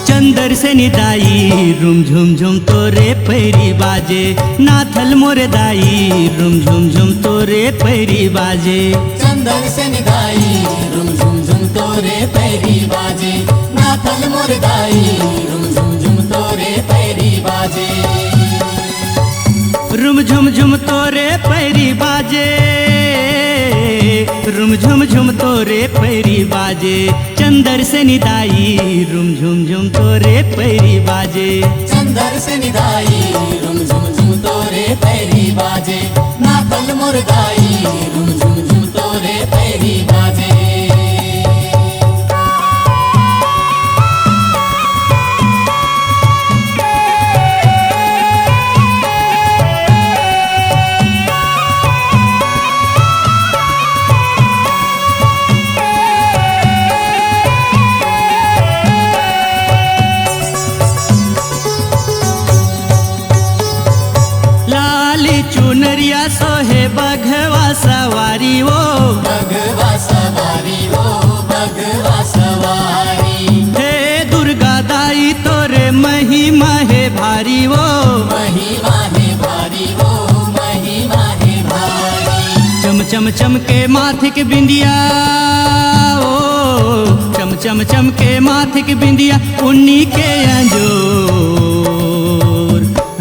चंदर से निदाई रूम झुम झुम तोरे पैरी बाजे, नाथल मोर दाई रूम झुम झुम तोरे पैरी बाजे। चंदर से निदाई रूम झुम झुम तोरे पैरी बाजे, नाथल मोर दाई रूम झुम झुम तोरे पैरी बाजे। रूम झुम झुम तोरे पैरी बाजे, रूम झुम झुम तोरे पैरी बाजे। चंदर से निदाई रूम झुम झुम तोरे पैरी बाजे। चंदर से निदाई रूम झुम झुम तोरे पैरी बाजे, नाथल मोर दाई रूम झुम झुम तोरे पैरी बाजे। चुनरिया सोहे बघवा सवारी वो, बघवा सवारी वो, बघवा सवारी। हे दुर्गा दाई तोरे महिमा है भारी वो, महिमा है भारी वो, महिमा है भारी। चम चम चम के माथे के बिंदिया ओ, चम चम चम के माथे के बिंदिया उन्हीं के अंजोर।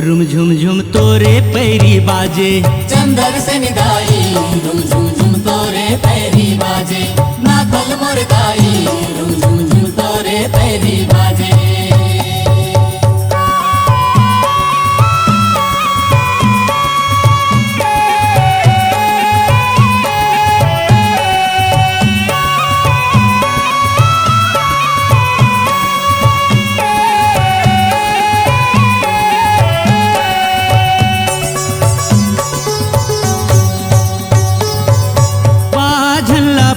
रूम झुम झुम तोरे पैरी बाजे, चंदर से निदाई रूम झुम झुम तोरे पैरी बाजे, नाथल मोर दाई रूम झुम झुम तोरे पैरी बाजे।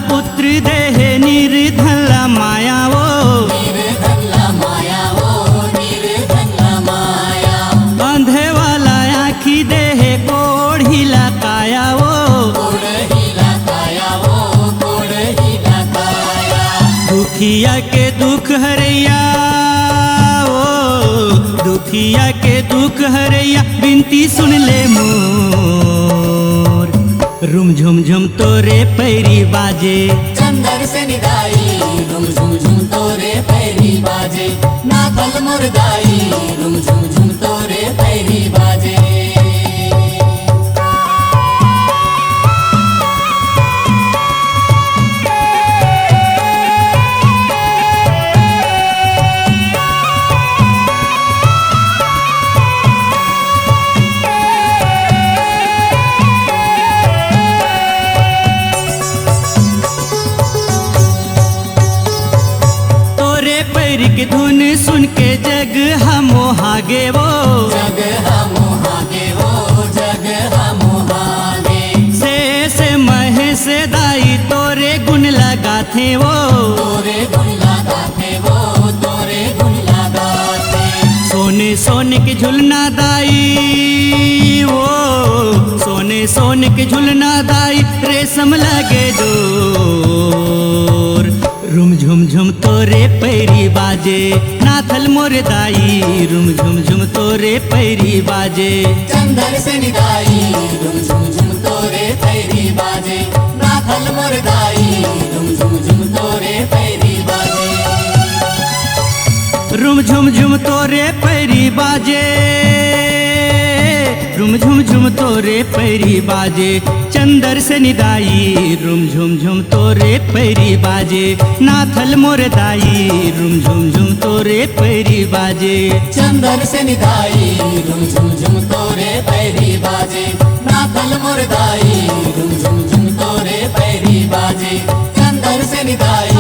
पुत्र देह निर्धला माया वो, निर्धला माया वो, निर्धला माया। अंधे वाला आँखी देह कोढ़िला काया वो, कोढ़िला काया वो, कोढ़िला काया। दुखिया के दुख हरैया ओ, दुखिया के दुख हरैया बिनती सुन ले मोर। रूम झुम झुम तोरे पैरी बाजे, चंदर से निदाई रूम झुम झुम तोरे पैरी बाजे, नाथल मोर दाई रूम झुम झुम तोरे पैरी बाजे। के धुन सुन के जग हम हागे वो, जग हम हागे वो, जग हम हागे। से महे से दाई तोरे गुण लगाथे वो, तोरे गुण लगाथे वो, तोरे गुण लगाथे। सोने सोने के झुलना दाई वो, सोने सोने के झुलना दाई रेशम लगे डोर। रूम झुम झुम तोरे पैरी बाजे, नाथल मोर दाई रूम झुम झुम तोरे पैरी बाजे। चंदर से निदाई रूम झुम झुम तोरे पैरी बाजे, नाथल मोर दाई रूम झुम झुम तोरे पैरी बाजे। रूम झुम झुम तोरे पैरी बाजे, रूम झुम झुम तोरे पैरी बाजे। चंदर से निदाई रूम झुम झुम तोरे पैरी बाजे, नाथल मोर दाई रूम झुम झुम तोरे पैरी बाजे। चंदर से निदाई रूम झुम झुम तोरे पैरी बाजे, नाथल मोर दाई रूम झुम झुम तोरे पैरी बाजे। चंदर से निदाई